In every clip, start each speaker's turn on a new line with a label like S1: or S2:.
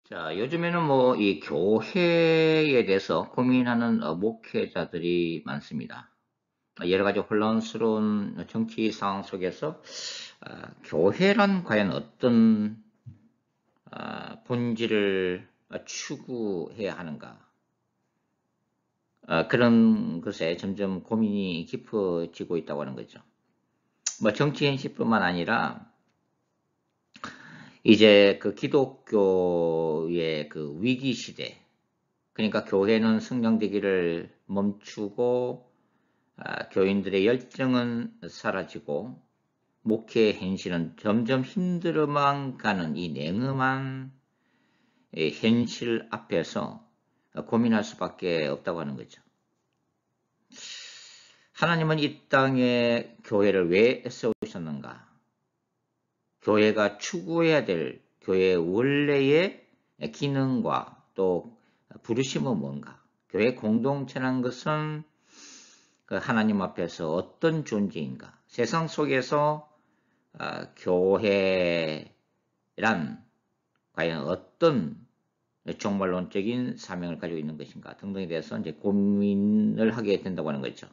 S1: 자, 요즘에는 뭐 이 교회에 대해서 고민하는 목회자들이 많습니다. 여러 가지 혼란스러운 정치 상황 속에서 교회란 과연 어떤 본질을 추구해야 하는가? 그런 것에 점점 고민이 깊어지고 있다고 하는 거죠. 뭐 정치 현실뿐만 아니라 이제 그 기독교의 그 위기 시대, 그러니까 교회는 성장되기를 멈추고 교인들의 열정은 사라지고 목회의 현실은 점점 힘들어만 가는 이 냉엄한 현실 앞에서 고민할 수밖에 없다고 하는 거죠. 하나님은 이 땅에 교회를 왜 세우셨는가? 교회가 추구해야 될 교회의 원래의 기능과 또 부르심은 뭔가? 교회 공동체라는 것은 그 하나님 앞에서 어떤 존재인가? 세상 속에서 교회란 과연 어떤 종말론적인 사명을 가지고 있는 것인가 등등에 대해서 이제 고민을 하게 된다고 하는 거죠.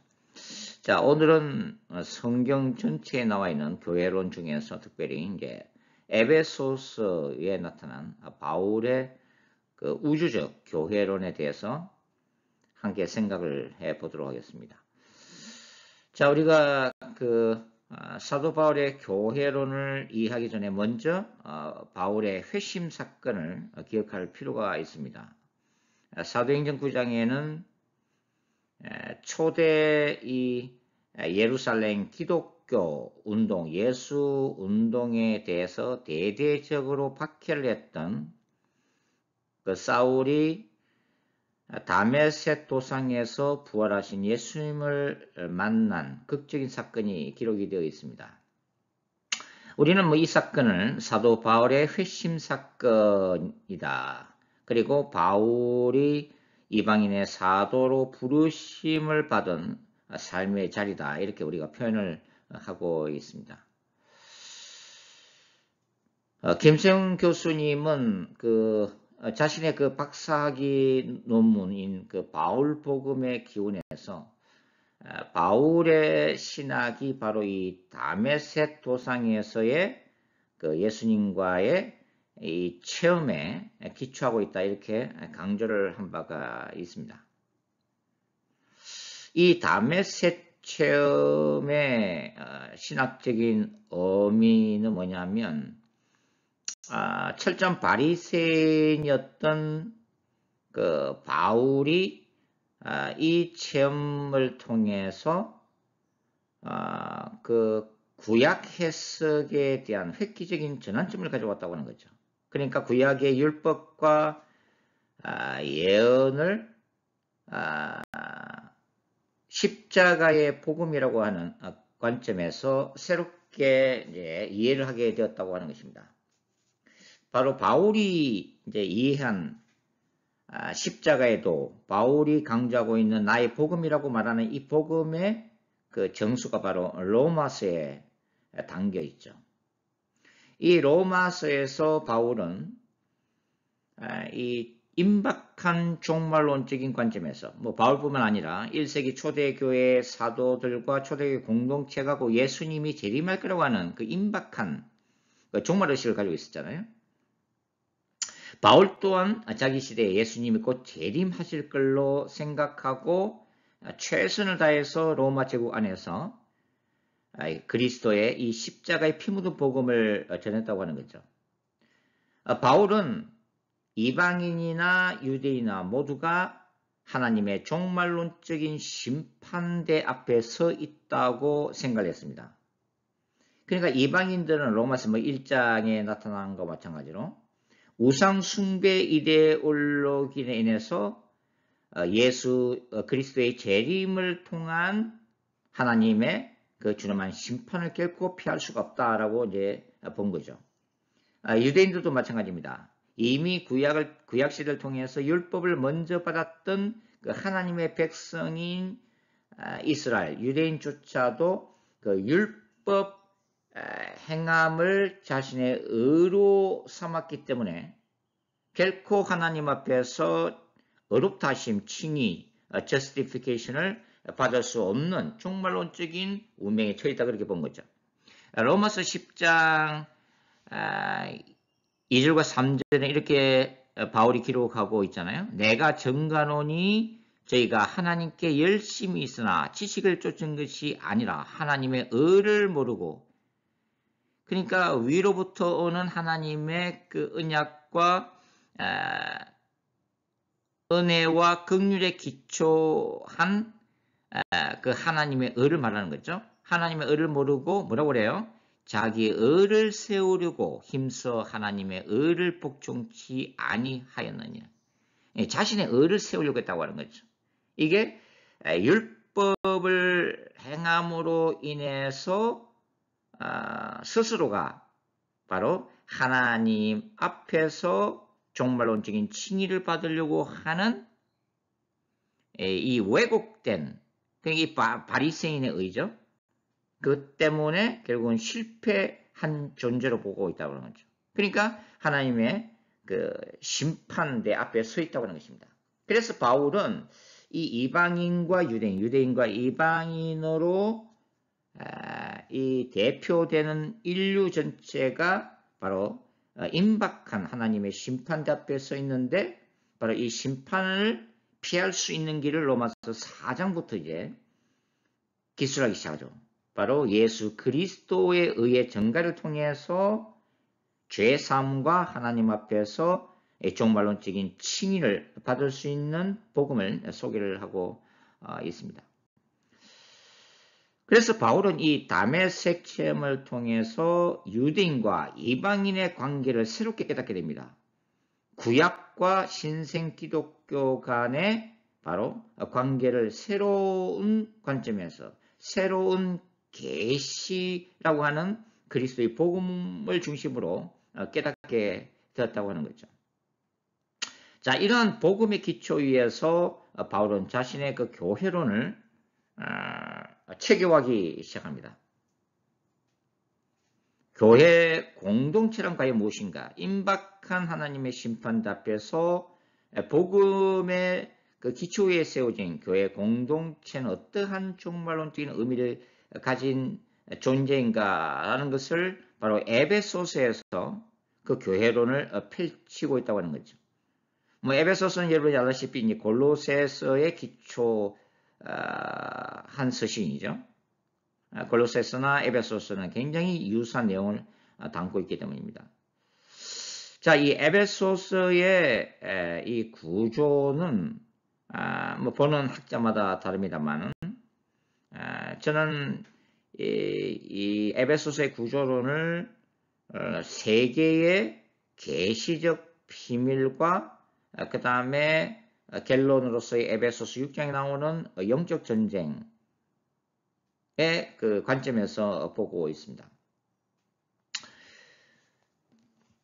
S1: 자, 오늘은 성경 전체에 나와 있는 교회론 중에서 특별히 이제 에베소서에 나타난 바울의 그 우주적 교회론에 대해서 함께 생각을 해 보도록 하겠습니다. 자, 우리가 그 사도 바울의 교회론을 이해하기 전에 먼저 바울의 회심 사건을 기억할 필요가 있습니다. 사도행전 9장에는 초대 이 예루살렘 기독교 운동, 예수 운동에 대해서 대대적으로 박해를 했던 그 사울이 다메섹 도상에서 부활하신 예수님을 만난 극적인 사건이 기록이 되어 있습니다. 우리는 뭐 이 사건을 사도 바울의 회심 사건이다. 그리고 바울이 이방인의 사도로 부르심을 받은 삶의 자리다. 이렇게 우리가 표현을 하고 있습니다. 김세웅 교수님은 자신의 그 박사학위 논문인 그 바울 복음의 기원에서 바울의 신학이 바로 이 다메섹 도상에서의 그 예수님과의 이 체험에 기초하고 있다 이렇게 강조를 한 바가 있습니다. 이 다메섹 체험의 신학적인 의미는 뭐냐면 철저한 바리새인이었던 그 바울이 이 체험을 통해서 그 구약 해석에 대한 획기적인 전환점을 가져왔다고 하는 거죠. 그러니까 구약의 율법과 예언을 십자가의 복음이라고 하는 관점에서 새롭게 이제 이해를 하게 되었다고 하는 것입니다. 바로 바울이 이제 이해한 십자가에도 바울이 강조하고 있는 나의 복음이라고 말하는 이 복음의 그 정수가 바로 로마서에 담겨 있죠. 이 로마서에서 바울은 이 임박한 종말론적인 관점에서 뭐 바울뿐만 아니라 1세기 초대교회 사도들과 초대교회 공동체가 예수님이 재림할 거라고 하는 그 임박한 그 종말의식을 가지고 있었잖아요. 바울 또한 자기 시대에 예수님이 곧 재림하실 걸로 생각하고 최선을 다해서 로마 제국 안에서 그리스도의 이 십자가의 피 묻은 복음을 전했다고 하는 거죠. 바울은 이방인이나 유대인이나 모두가 하나님의 종말론적인 심판대 앞에 서 있다고 생각을 했습니다. 그러니까 이방인들은 로마서 1장에 나타난 것과 마찬가지로 우상 숭배 이데올로기에 인해서 예수 그리스도의 재림을 통한 하나님의 그 준엄한 심판을 결코 피할 수가 없다라고 이제 본 거죠. 유대인들도 마찬가지입니다. 이미 구약 시대를 통해서 율법을 먼저 받았던 그 하나님의 백성인 이스라엘 유대인조차도 그 율법 행함을 자신의 의로 삼았기 때문에 결코 하나님 앞에서 의롭다 하심, 칭의, justification을 받을 수 없는 종말론적인 운명에 처했다 그렇게 본 거죠. 로마서 10장 2절과 3절에 이렇게 바울이 기록하고 있잖아요. 내가 정가노니 저희가 하나님께 열심히 있으나 지식을 쫓은 것이 아니라 하나님의 의를 모르고, 그러니까 위로부터 오는 하나님의 그 언약과 은혜와 긍휼에 기초한 그 하나님의 의를 말하는 거죠. 하나님의 의를 모르고 뭐라고 그래요? 자기의 의를 세우려고 힘써 하나님의 의를 복종치 아니하였느냐. 자신의 의를 세우려고 했다고 하는 거죠. 이게 율법을 행함으로 인해서 스스로가 바로 하나님 앞에서 종말론적인 칭의를 받으려고 하는 이 왜곡된 이 바리새인의 의죠. 그 때문에 결국은 실패한 존재로 보고 있다고 하는 거죠. 그러니까 하나님의 그 심판대 앞에 서 있다고 하는 것입니다. 그래서 바울은 이 이방인과 유대인과 이방인으로 이 대표되는 인류 전체가 바로 임박한 하나님의 심판대 앞에 서 있는데, 바로 이 심판을 피할 수 있는 길을 로마서 4장부터 이제 기술하기 시작하죠. 바로 예수 그리스도에 의해 정가를 통해서 죄 사함과 하나님 앞에서 종말론적인 칭의를 받을 수 있는 복음을 소개를 하고 있습니다. 그래서 바울은 이 다메섹 체험을 통해서 유대인과 이방인의 관계를 새롭게 깨닫게 됩니다. 구약과 신생 기독교 간의 바로 관계를 새로운 관점에서 새로운 계시라고 하는 그리스도의 복음을 중심으로 깨닫게 되었다고 하는 거죠. 자, 이러한 복음의 기초 위에서 바울은 자신의 그 교회론을 체계화하기 시작합니다. 교회 공동체란 과연 무엇인가? 임박한 하나님의 심판 앞에서 복음의 그 기초 위에 세워진 교회 공동체는 어떠한 종말론적인 의미를 가진 존재인가라는 것을 바로 에베소서에서 그 교회론을 펼치고 있다고 하는 거죠. 에베소서는 여러분이 알다시피 이제 골로새서의 기초 한 서신이죠. 골로새서나 에베소서는 굉장히 유사한 내용을 담고 있기 때문입니다. 자, 이 에베소서의 이 구조는 보는 학자마다 다릅니다만, 저는 이 에베소서의 구조론을 세 개의 계시적 비밀과 그 다음에 결론으로서의 에베소서 6장에 나오는 영적 전쟁의 그 관점에서 보고 있습니다.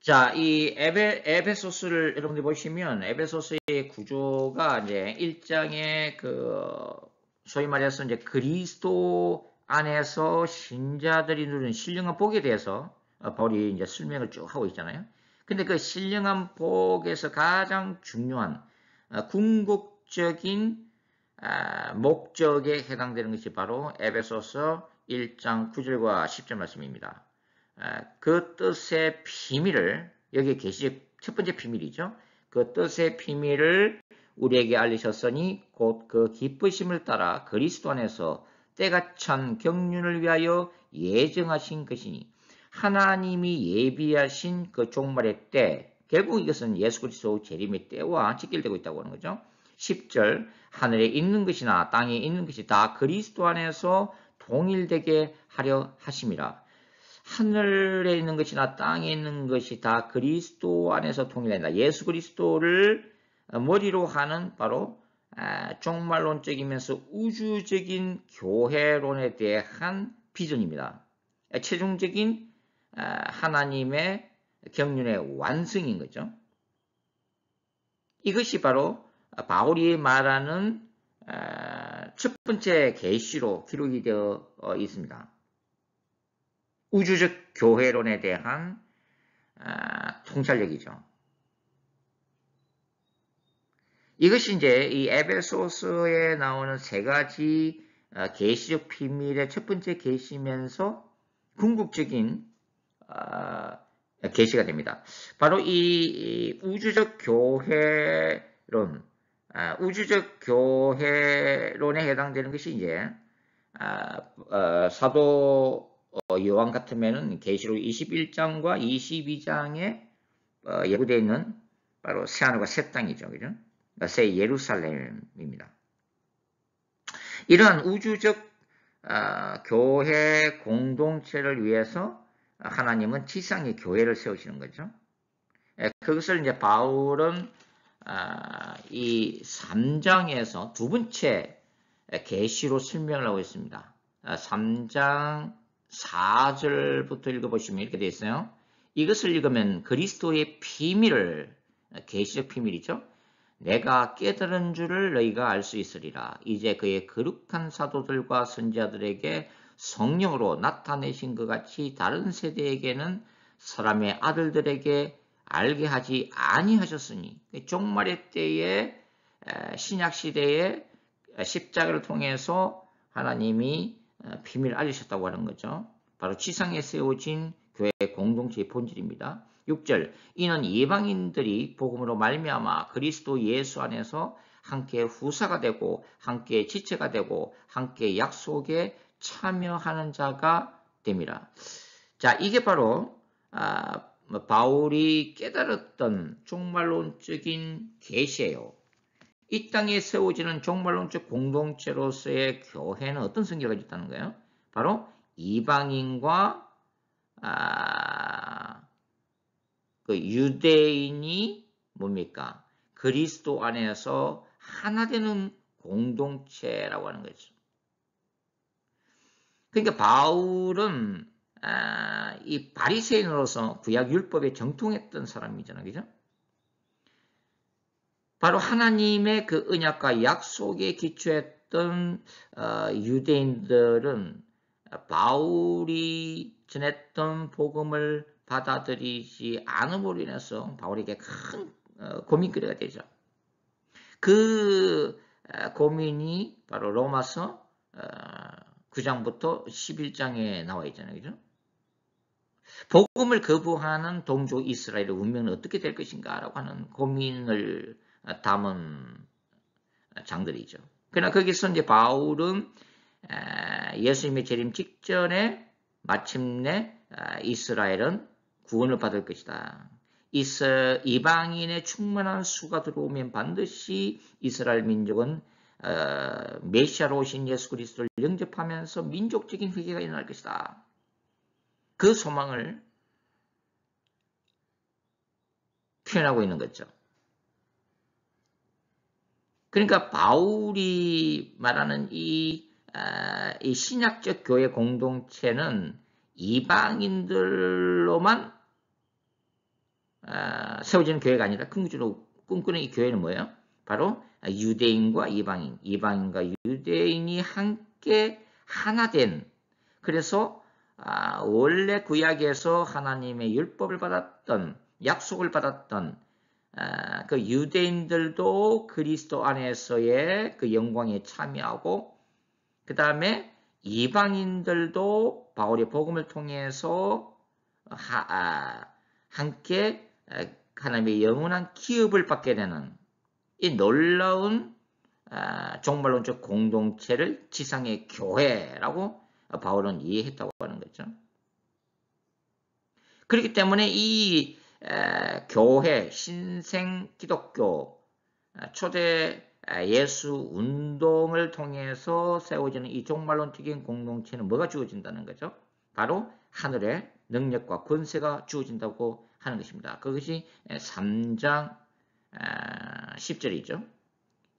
S1: 자, 이 에베소스를 여러분들 보시면 에베소스의 구조가 이제 1장의 그 소위 말해서 이제 그리스도 안에서 신자들이 누리는 신령한 복에 대해서 바울이 이제 설명을 쭉 하고 있잖아요. 근데 그 신령한 복에서 가장 중요한 궁극적인 목적에 해당되는 것이 바로 에베소서 1장 9절과 10절 말씀입니다. 그 뜻의 비밀을, 여기 첫 번째 비밀이죠. 그 뜻의 비밀을 우리에게 알리셨으니 곧 그 기쁘심을 따라 그리스도 안에서 때가 찬 경륜을 위하여 예정하신 것이니, 하나님이 예비하신 그 종말의 때, 결국 이것은 예수 그리스도 재림의 때와 직결되고 있다고 하는 거죠. 10절, 하늘에 있는 것이나 땅에 있는 것이 다 그리스도 안에서 동일되게 하려 하심이라. 하늘에 있는 것이나 땅에 있는 것이 다 그리스도 안에서 통일된다. 예수 그리스도를 머리로 하는 바로 종말론적이면서 우주적인 교회론에 대한 비전입니다. 최종적인 하나님의 경륜의 완성인 거죠. 이것이 바로 바울이 말하는 첫 번째 계시로 기록이 되어 있습니다. 우주적 교회론에 대한 통찰력이죠. 이것이 이제 이 에베소서에 나오는 세 가지 계시적 비밀의 첫 번째 계시면서 궁극적인 계시가 됩니다. 바로 이 우주적 교회론, 우주적 교회론에 해당되는 것이 이제 사도 요한 같으면은 계시록 21장과 22장에 예고되어 있는 바로 새하늘과 새 땅이죠, 그죠? 새 예루살렘입니다. 이러한 우주적 교회 공동체를 위해서 하나님은 지상의 교회를 세우시는 거죠. 그것을 이제 바울은 이 3장에서 두 번째 계시로 설명을 하고 있습니다. 3장 4절부터 읽어보시면 이렇게 되어 있어요. 이것을 읽으면 그리스도의 비밀을, 계시적 비밀이죠. 내가 깨달은 줄을 너희가 알 수 있으리라. 이제 그의 거룩한 사도들과 선지자들에게 성령으로 나타내신 것 같이 다른 세대에게는 사람의 아들들에게 알게 하지 아니하셨으니, 종말의 때에 신약 시대에 십자가를 통해서 하나님이 비밀을 알리셨다고 하는 거죠. 바로 지상에 세워진 교회 공동체의 본질입니다. 6절, 이는 이방인들이 복음으로 말미암아 그리스도 예수 안에서 함께 후사가 되고 함께 지체가 되고 함께 약속에 참여하는 자가 됩니다. 자, 이게 바로 바울이 깨달았던 종말론적인 계시예요. 이 땅에 세워지는 종말론적 공동체로서의 교회는 어떤 성격을 가지고 있다는 거예요? 바로 이방인과 그 유대인이 뭡니까? 그리스도 안에서 하나 되는 공동체라고 하는 거죠. 그러니까 바울은 이 바리새인으로서 구약 율법에 정통했던 사람이잖아요, 그죠? 바로 하나님의 그 언약과 약속에 기초했던 유대인들은 바울이 전했던 복음을 받아들이지 않음으로 인해서 바울에게 큰 고민거리가 되죠. 그 고민이 바로 로마서 9장부터 11장에 나와 있잖아요, 그죠? 복음을 거부하는 동족 이스라엘의 운명은 어떻게 될 것인가라고 하는 고민을 담은 장들이죠. 그러나 거기서 이제 바울은 예수님의 재림 직전에 마침내 이스라엘은 구원을 받을 것이다. 이방인의 충만한 수가 들어오면 반드시 이스라엘 민족은 메시아로 오신 예수 그리스도를 영접하면서 민족적인 회개가 일어날 것이다. 그 소망을 표현하고 있는 거죠. 그러니까 바울이 말하는 이 신약적 교회 공동체는 이방인들로만 세워지는 교회가 아니라 궁극적으로 꿈꾸는 이 교회는 뭐예요? 바로 유대인과 이방인, 이방인과 유대인이 함께 하나 된, 그래서 원래 구약에서 하나님의 율법을 받았던, 약속을 받았던 그 유대인들도 그리스도 안에서의 그 영광에 참여하고, 그 다음에 이방인들도 바울의 복음을 통해서 함께 하나님의 영원한 기업을 받게 되는 이 놀라운 종말론적 공동체를 지상의 교회라고 바울은 이해했다고 하는 거죠. 그렇기 때문에 이 교회, 신생 기독교, 초대 예수 운동을 통해서 세워지는 이 종말론적인 공동체는 뭐가 주어진다는 거죠? 바로 하늘의 능력과 권세가 주어진다고 하는 것입니다. 그것이 3장 10절이죠.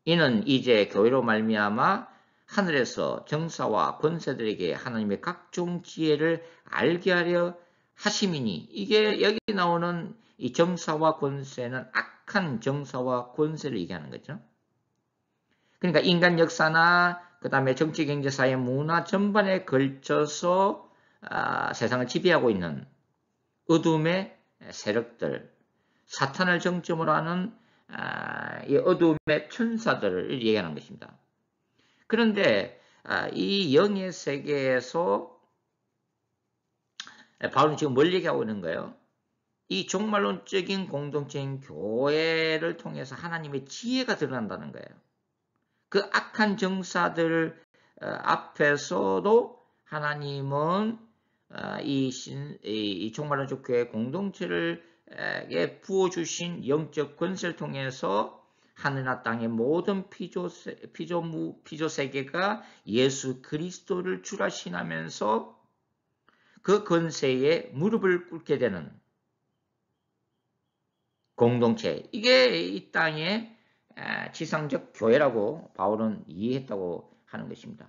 S1: 이는 이제 교회로 말미암아 하늘에서 정사와 권세들에게 하나님의 각종 지혜를 알게 하려 하심이니, 이게 여기 나오는 이 정사와 권세는 악한 정사와 권세를 얘기하는 거죠. 그러니까 인간 역사나 그 다음에 정치, 경제, 사회, 문화 전반에 걸쳐서 세상을 지배하고 있는 어둠의 세력들, 사탄을 정점으로 하는 이 어둠의 천사들을 얘기하는 것입니다. 그런데 이 영의 세계에서 바울은 지금 뭘 얘기하고 있는 거예요? 이 종말론적인 공동체인 교회를 통해서 하나님의 지혜가 드러난다는 거예요. 그 악한 정사들 앞에서도 하나님은 이 종말론적 교회 공동체를 부어주신 영적 권세를 통해서 하늘나 땅의 모든 피조 세계가 예수 그리스도를 주라 신하면서 그 권세에 무릎을 꿇게 되는 공동체, 이게 이 땅의 지상적 교회라고 바울은 이해했다고 하는 것입니다.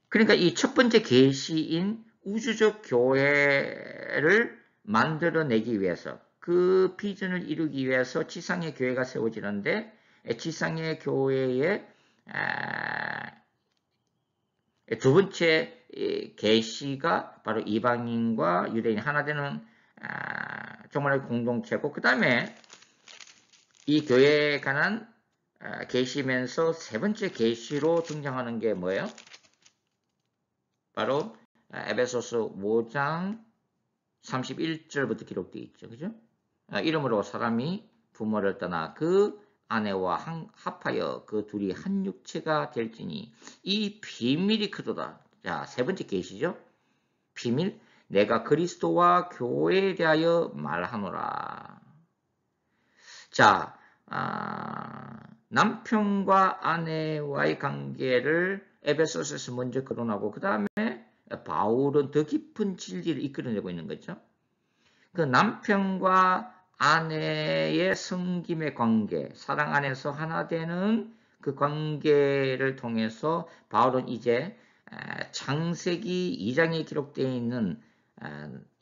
S1: 그러니까 이 첫 번째 계시인 우주적 교회를 만들어내기 위해서, 그 비전을 이루기 위해서 지상의 교회가 세워지는데, 지상의 교회의 두 번째 계시가 바로 이방인과 유대인 하나 되는 정말 공동체고, 그 다음에 이 교회에 관한 계시면서 세 번째 계시로 등장하는 게 뭐예요? 바로 에베소서 5장 31절부터 기록되어 있죠. 그죠? 이름으로 사람이 부모를 떠나 그 아내와 합하여 그 둘이 한 육체가 될지니 이 비밀이 크도다. 자, 세 번째 계시죠. 비밀. 내가 그리스도와 교회에 대하여 말하노라. 자, 남편과 아내와의 관계를 에베소서에서 먼저 거론하고 그 다음에 바울은 더 깊은 진리를 이끌어내고 있는 거죠. 그 남편과 아내의 성김의 관계, 사랑 안에서 하나 되는 그 관계를 통해서 바울은 이제 창세기 2장에 기록되어 있는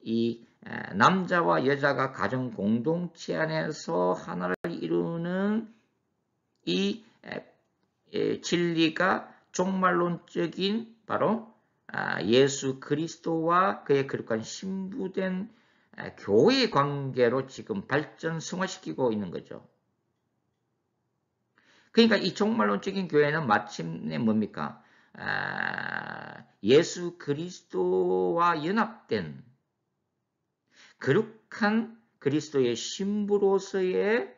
S1: 이 남자와 여자가 가정 공동체 안에서 하나를 이루는 이 진리가 종말론적인 바로 예수 그리스도와 그의 거룩한 신부된 교회의 관계로 지금 발전 성화시키고 있는 거죠. 그러니까 이 종말론적인 교회는 마침내 뭡니까? 예수 그리스도와 연합된 거룩한 그리스도의 신부로서의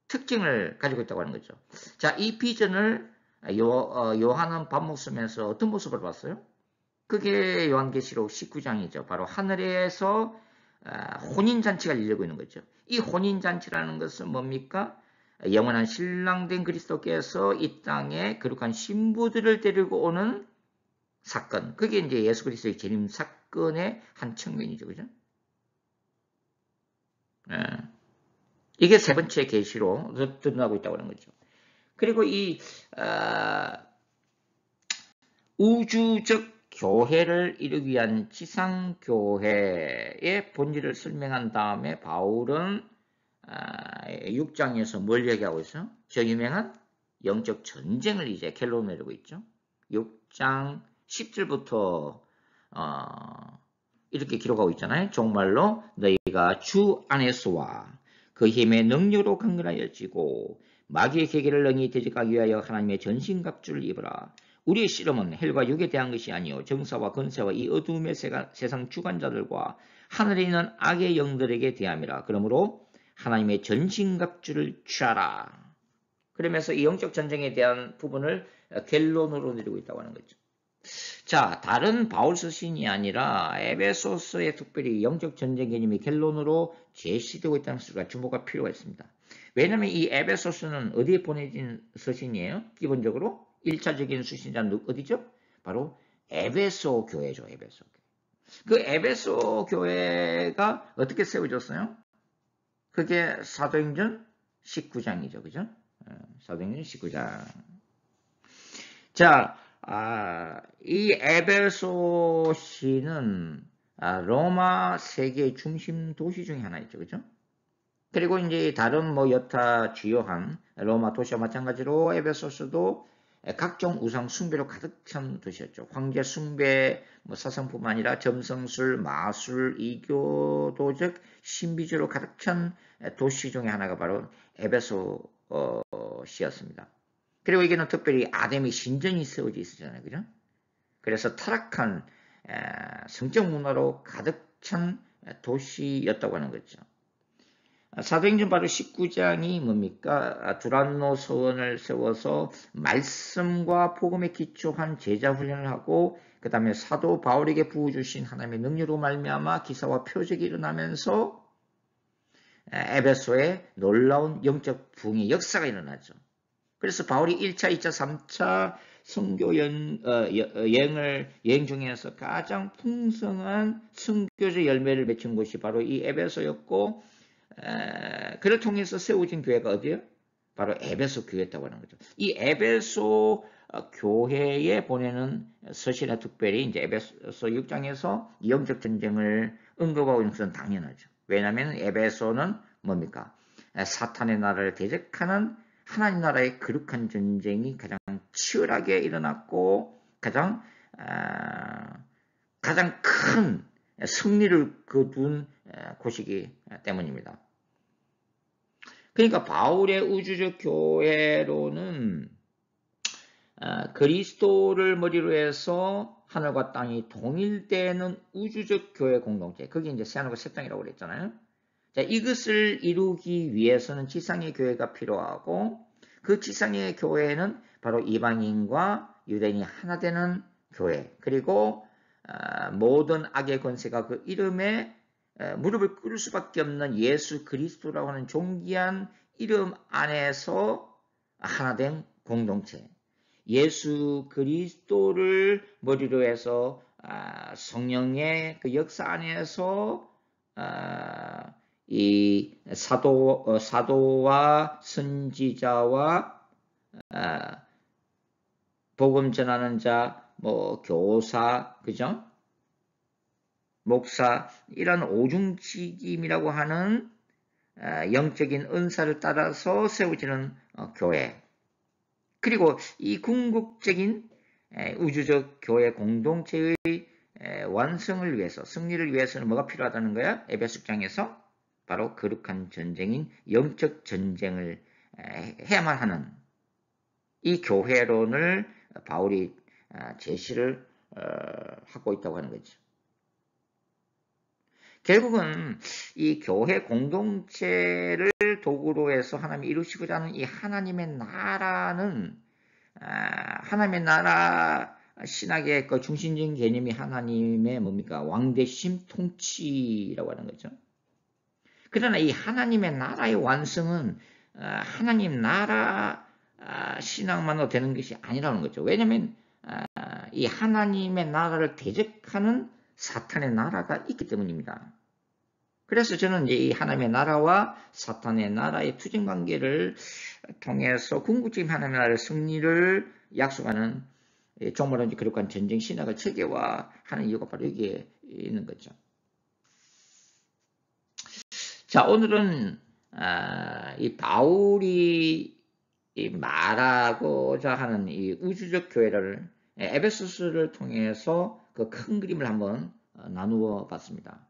S1: 특징을 가지고 있다고 하는 거죠. 자, 이 비전을 요한은 밥 먹으면서 어떤 모습을 봤어요? 그게 요한계시록 19장이죠. 바로 하늘에서 혼인잔치가 열리고 있는 거죠. 이 혼인잔치라는 것은 뭡니까? 영원한 신랑된 그리스도께서 이 땅에 거룩한 신부들을 데리고 오는 사건. 그게 이제 예수 그리스도의 재림 사건의 한 측면이죠. 그죠? 이게 세 번째 계시로 드러나고 있다고 하는 거죠. 그리고 이 우주적 교회를 이루기 위한 지상교회의 본질을 설명한 다음에 바울은 6장에서 뭘 얘기하고 있어요? 저 유명한 영적 전쟁을 이제 결론 내리고 있죠. 6장 10절부터 이렇게 기록하고 있잖아요. 정말로 너희가 주 안에서와 그 힘의 능력으로 강건하여지고 마귀의 계계를 능히 대적하기 위하여 하나님의 전신갑주를 입으라. 우리의 씨름은 헬과 육에 대한 것이 아니요 정사와 권세와 이 어둠의 세상 주관자들과 하늘에 있는 악의 영들에게 대함이라. 그러므로 하나님의 전신갑주를 취하라. 그러면서 이 영적 전쟁에 대한 부분을 결론으로 내리고 있다고 하는 거죠. 자, 다른 바울 서신이 아니라 에베소서에 특별히 영적 전쟁 개념이 결론으로 제시되고 있다는 것을 주목할 필요가 있습니다. 왜냐하면 이 에베소서는 어디에 보내진 서신이에요? 기본적으로 1차적인 수신자는 어디죠? 바로 에베소 교회죠. 에베소 교회. 그 에베소 교회가 어떻게 세워졌어요? 그게 사도행전 19장이죠. 그죠? 사도행전 19장. 자, 이 에베소시는 로마 세계의 중심 도시 중에 하나였죠. 그죠? 그리고 이제 다른 여타 주요한 로마 도시와 마찬가지로 에베소스도 각종 우상 숭배로 가득 찬 도시였죠. 황제 숭배 사상뿐만 아니라 점성술, 마술, 이교도적 신비주의로 가득 찬 도시 중에 하나가 바로 에베소시였습니다. 그리고 여기는 특별히 아데미 신전이 세워져 있었잖아요. 그죠? 그래서 타락한 성적 문화로 가득 찬 도시였다고 하는 거죠. 사도행전 바로 19장이 뭡니까? 두란노 서원을 세워서 말씀과 복음에 기초한 제자 훈련을 하고 그 다음에 사도 바울에게 부어주신 하나님의 능력으로 말미암아 기사와 표적이 일어나면서 에베소에 놀라운 영적 부흥의 역사가 일어나죠. 그래서 바울이 1차, 2차, 3차 선교 여행 중에서 가장 풍성한 선교적 열매를 맺힌 곳이 바로 이 에베소였고 그를 통해서 세워진 교회가 어디예요? 바로 에베소 교회였다고 하는 거죠. 이 에베소 교회에 보내는 서신에 특별히 이제 에베소 6장에서 영적 전쟁을 언급하고 있는 것은 당연하죠. 왜냐하면 에베소는 뭡니까? 사탄의 나라를 대적하는 하나님 나라의 거룩한 전쟁이 가장 치열하게 일어났고 가장 큰 승리를 거둔 곳이기 때문입니다. 그러니까 바울의 우주적 교회로는 그리스도를 머리로 해서 하늘과 땅이 동일되는 우주적 교회 공동체, 그게 이제 새하늘과 새 땅이라고 그랬잖아요. 자, 이것을 이루기 위해서는 지상의 교회가 필요하고 그 지상의 교회는 바로 이방인과 유대인이 하나 되는 교회, 그리고 모든 악의 권세가 그 이름에 무릎을 꿇을 수밖에 없는 예수 그리스도라고 하는 존귀한 이름 안에서 하나된 공동체, 예수 그리스도를 머리로 해서 성령의 그 역사 안에서 이 사도와 선지자와 복음 전하는 자, 교사, 그죠? 목사, 이런 오중직임이라고 하는 영적인 은사를 따라서 세워지는 교회. 그리고 이 궁극적인 우주적 교회 공동체의 완성을 위해서, 승리를 위해서는 뭐가 필요하다는 거야? 에베소 6장에서 바로 거룩한 전쟁인 영적 전쟁을 해야만 하는 이 교회론을 바울이 제시를 하고 있다고 하는 거죠. 결국은 이 교회 공동체를 도구로 해서 하나님이 이루시고자 하는 이 하나님의 나라는 하나님의 나라 신학의 그 중심적인 개념이 하나님의 뭡니까? 왕대심 통치라고 하는 거죠. 그러나 이 하나님의 나라의 완성은 하나님 나라 신앙만으로 되는 것이 아니라는 거죠. 왜냐하면 이 하나님의 나라를 대적하는 사탄의 나라가 있기 때문입니다. 그래서 저는 이 하나님의 나라와 사탄의 나라의 투쟁 관계를 통해서 궁극적인 하나님의 나라의 승리를 약속하는 종말론지 거룩한 전쟁 신학을 체계화하는 이유가 바로 여기에 있는 거죠. 자, 오늘은 이 바울이 말하고자 하는 이 우주적 교회를 에베소서를 통해서 그 큰 그림을 한번 나누어 봤습니다.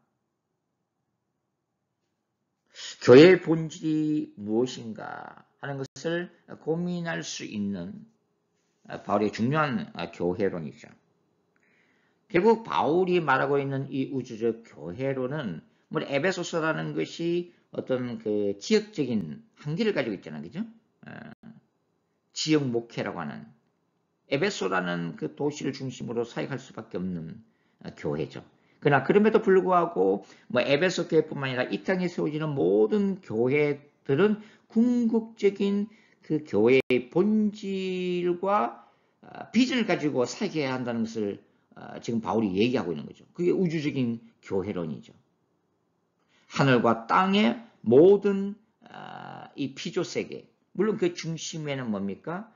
S1: 교회의 본질이 무엇인가 하는 것을 고민할 수 있는 바울의 중요한 교회론이죠. 결국 바울이 말하고 있는 이 우주적 교회론은 에베소서라는 것이 어떤 그 지역적인 한계를 가지고 있잖아요. 그죠? 지역 목회라고 하는 에베소라는 그 도시를 중심으로 사역할 수밖에 없는 교회죠. 그러나 그럼에도 불구하고 에베소 교회뿐만 아니라 이 땅에 세워지는 모든 교회들은 궁극적인 그 교회의 본질과 비전을 가지고 사역해야 한다는 것을 지금 바울이 얘기하고 있는 거죠. 그게 우주적인 교회론이죠. 하늘과 땅의 모든 이 피조세계, 물론 그 중심에는 뭡니까?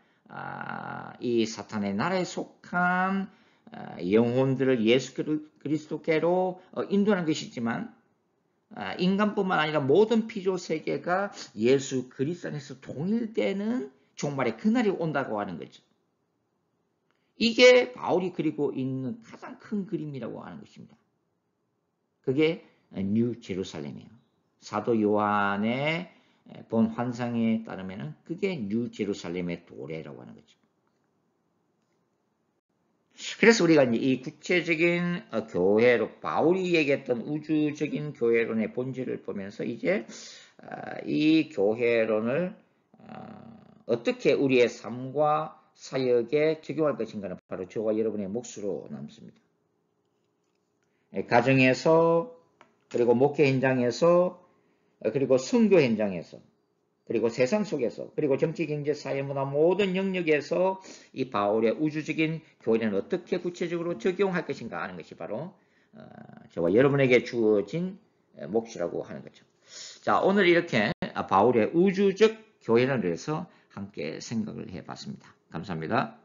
S1: 이 사탄의 나라에 속한 영혼들을 예수 그리스도께로 인도하는 것이지만 인간뿐만 아니라 모든 피조세계가 예수 그리스도 안에서 통일되는 종말의 그날이 온다고 하는 거죠. 이게 바울이 그리고 있는 가장 큰 그림이라고 하는 것입니다. 그게 뉴 제루살렘이에요. 사도 요한의 본 환상에 따르면 그게 뉴 제루살렘의 도래라고 하는 거죠. 그래서 우리가 이제 이 구체적인 교회로 바울이 얘기했던 우주적인 교회론의 본질을 보면서 이제 이 교회론을 어떻게 우리의 삶과 사역에 적용할 것인가는 바로 저와 여러분의 몫으로 남습니다. 가정에서, 그리고 목회 현장에서, 그리고 선교 현장에서, 그리고 세상 속에서, 그리고 정치, 경제, 사회, 문화 모든 영역에서 이 바울의 우주적인 교회는 어떻게 구체적으로 적용할 것인가 하는 것이 바로 저와 여러분에게 주어진 몫이라고 하는 거죠. 자, 오늘 이렇게 바울의 우주적 교회론에 대해서 함께 생각을 해봤습니다. 감사합니다.